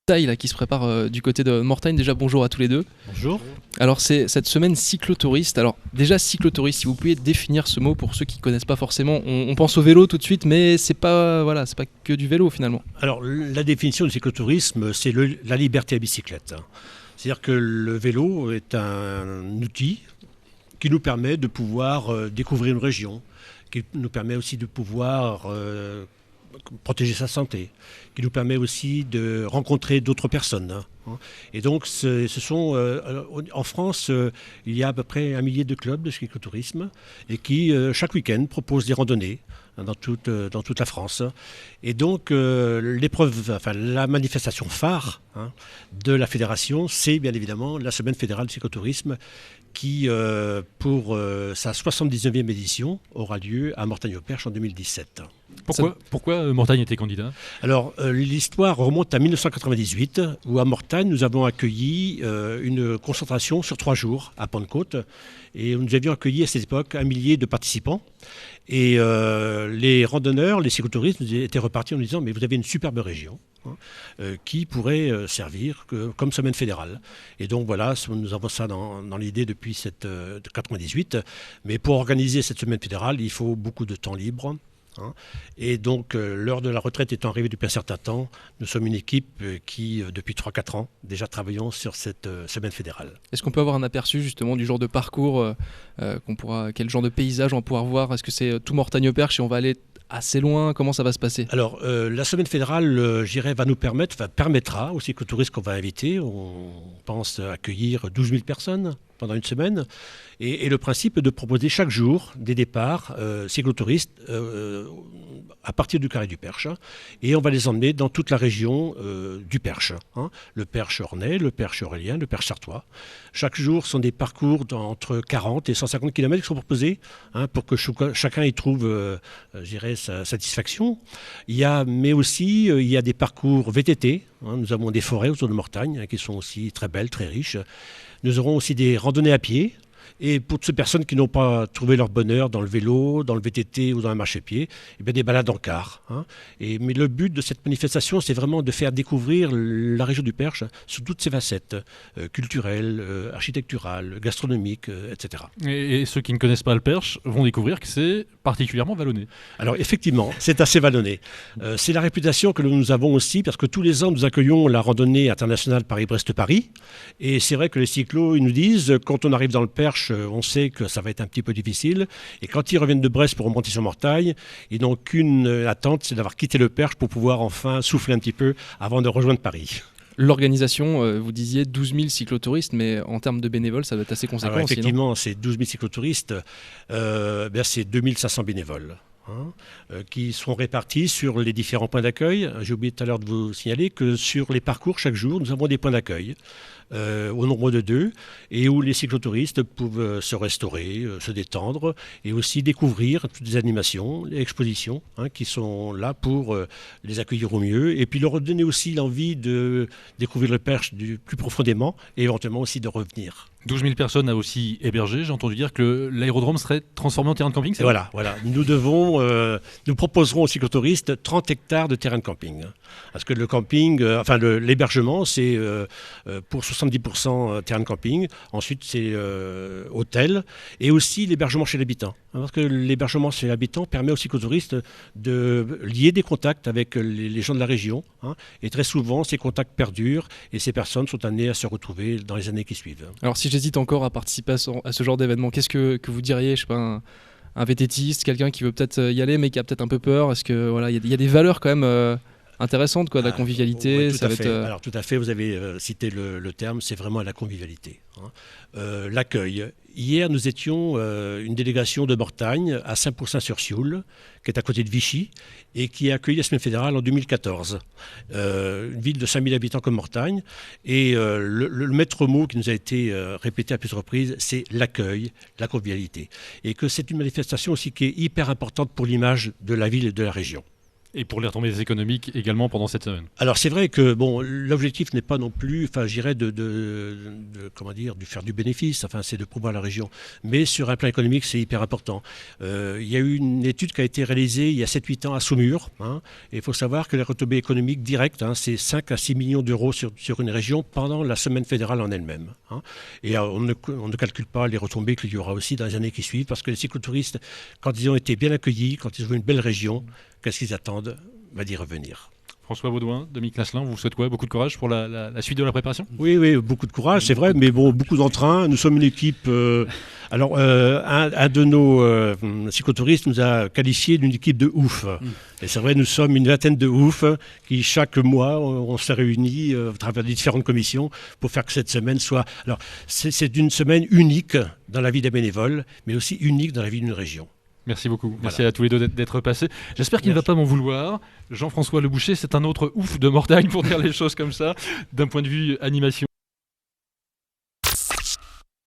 Taille là, qui se prépare du côté de Mortagne. Déjà, bonjour à tous les deux. Bonjour. Alors, c'est cette semaine cyclotouriste. Alors, déjà, cyclotouriste, si vous pouviez définir ce mot pour ceux qui ne connaissent pas forcément. On pense au vélo tout de suite, mais c'est pas que du vélo finalement. Alors, la définition du cyclotourisme, c'est la liberté à bicyclette. C'est-à-dire que le vélo est un outil qui nous permet de pouvoir découvrir une région, qui nous permet aussi de pouvoir protéger sa santé, qui nous permet aussi de rencontrer d'autres personnes. Et donc, en France, il y a à peu près 1 millier de clubs de cyclotourisme et qui, chaque week-end, proposent des randonnées dans toute la France. Et donc, la manifestation phare de la fédération, c'est bien évidemment la Semaine fédérale de cyclotourisme qui, pour sa 79e édition, aura lieu à Mortagne-au-Perche en 2017. Pourquoi Mortagne était candidat ? Alors, l'histoire remonte à 1998, où à Mortagne, nous avons accueilli une concentration sur 3 jours à Pentecôte. Et nous avions accueilli à cette époque 1 millier de participants. Et les randonneurs, les cyclotouristes étaient repartis en nous disant « mais vous avez une superbe région qui pourrait servir comme semaine fédérale ». Et donc voilà, nous avons ça dans l'idée depuis 1998. Mais pour organiser cette semaine fédérale, il faut beaucoup de temps libre. Et donc, l'heure de la retraite étant arrivée depuis un certain temps, nous sommes une équipe qui, depuis 3-4 ans, déjà travaillons sur cette semaine fédérale. Est-ce qu'on peut avoir un aperçu justement du genre de parcours, quel genre de paysage on va pouvoir voir ? Est-ce que c'est tout Mortagne-au-Perche et on va aller assez loin ? Comment ça va se passer ? Alors, la semaine fédérale, permettra aux cyclotouristes qu'on va inviter, on pense accueillir 12 000 personnes pendant une semaine. Et le principe est de proposer chaque jour des départs cyclotouristes à partir du Carré du Perche. Et on va les emmener dans toute la région du Perche. Le Perche ornais, le Perche aurélien, le Perche sartois. Chaque jour sont des parcours entre 40 et 150 km qui sont proposés pour que chacun y trouve, sa satisfaction. Mais aussi, il y a des parcours VTT. Nous avons des forêts autour de Mortagne qui sont aussi très belles, très riches. Nous aurons aussi des randonnées à pied. Et pour toutes ces personnes qui n'ont pas trouvé leur bonheur dans le vélo, dans le VTT ou dans la marche à pied, des balades en car. Mais le but de cette manifestation, c'est vraiment de faire découvrir la région du Perche sous toutes ses facettes, culturelles, architecturales, gastronomiques, etc. Et ceux qui ne connaissent pas le Perche vont découvrir que c'est particulièrement vallonné. Alors effectivement, c'est assez vallonné. C'est la réputation que nous avons aussi, parce que tous les ans, nous accueillons la randonnée internationale Paris-Brest-Paris. Et c'est vrai que les cyclos, ils nous disent, quand on arrive dans le Perche, on sait que ça va être un petit peu difficile. Et quand ils reviennent de Brest pour remonter sur Mortagne, ils n'ont qu'une attente, c'est d'avoir quitté le Perche pour pouvoir enfin souffler un petit peu avant de rejoindre Paris. L'organisation, vous disiez 12 000 cyclotouristes, mais en termes de bénévoles, ça doit être assez conséquent. Alors, aussi, effectivement, non ? c'est 12 000 cyclotouristes, c'est 2500 bénévoles. Qui seront répartis sur les différents points d'accueil. J'ai oublié tout à l'heure de vous signaler que sur les parcours, chaque jour, nous avons des points d'accueil au nombre de 2 et où les cyclotouristes peuvent se restaurer, se détendre et aussi découvrir toutes les animations, les expositions qui sont là pour les accueillir au mieux et puis leur donner aussi l'envie de découvrir le Perche plus profondément et éventuellement aussi de revenir. 12 000 personnes à aussi héberger. J'ai entendu dire que l'aérodrome serait transformé en terrain de camping. C'est voilà. Nous proposerons aux cyclotouristes 30 hectares de terrain de camping. Parce que le camping, l'hébergement, c'est pour 70% terrain de camping. Ensuite, c'est hôtel et aussi l'hébergement chez l'habitant. Parce que l'hébergement chez l'habitant permet aux cyclotouristes de lier des contacts avec les gens de la région. Et très souvent, ces contacts perdurent et ces personnes sont amenées à se retrouver dans les années qui suivent. Alors, si j'hésite encore à participer à ce genre d'événement, qu'est-ce que vous diriez, je sais pas, un VTTiste, quelqu'un qui veut peut-être y aller mais qui a peut-être un peu peur ? Est-ce que voilà, il y a des valeurs quand même intéressantes, quoi, de la convivialité. Oui, Alors tout à fait, vous avez cité le terme, c'est vraiment la convivialité. L'accueil. Hier, nous étions une délégation de Mortagne à Saint-Pourçain-sur-Sioule, qui est à côté de Vichy, et qui a accueilli la Semaine fédérale en 2014. Une ville de 5000 habitants comme Mortagne. Et le maître mot qui nous a été répété à plusieurs reprises, c'est l'accueil, la convivialité. Et que c'est une manifestation aussi qui est hyper importante pour l'image de la ville et de la région. Et pour les retombées économiques également pendant cette semaine. Alors c'est vrai que bon, l'objectif n'est pas non plus, enfin, j'irais comment dire, de faire du bénéfice. Enfin, c'est de promouvoir la région. Mais sur un plan économique, c'est hyper important. Il y a eu une étude qui a été réalisée il y a 7-8 ans à Saumur. Et il faut savoir que les retombées économiques directes, c'est 5 à 6 millions d'euros sur une région pendant la semaine fédérale en elle-même. Et on ne calcule pas les retombées qu'il y aura aussi dans les années qui suivent, parce que les cyclotouristes, quand ils ont été bien accueillis, quand ils ont une belle région, qu'est-ce qu'ils attendent? D'y revenir. François Baudouin, Dominique Lasselin, vous souhaitez quoi? Beaucoup de courage pour la suite de la préparation? Oui, beaucoup de courage, c'est vrai, mais bon, beaucoup d'entrain. Nous sommes une équipe. Un de nos cyclotouristes nous a qualifié d'une équipe de ouf. Et c'est vrai, nous sommes une vingtaine de ouf qui, chaque mois, on se réunit à travers différentes commissions pour faire que cette semaine soit. Alors, c'est une semaine unique dans la vie des bénévoles, mais aussi unique dans la vie d'une région. Merci beaucoup. Merci à tous les deux d'être passés. J'espère qu'il ne va pas m'en vouloir. Jean-François Leboucher, c'est un autre ouf de Mortagne pour dire les choses comme ça, d'un point de vue animation.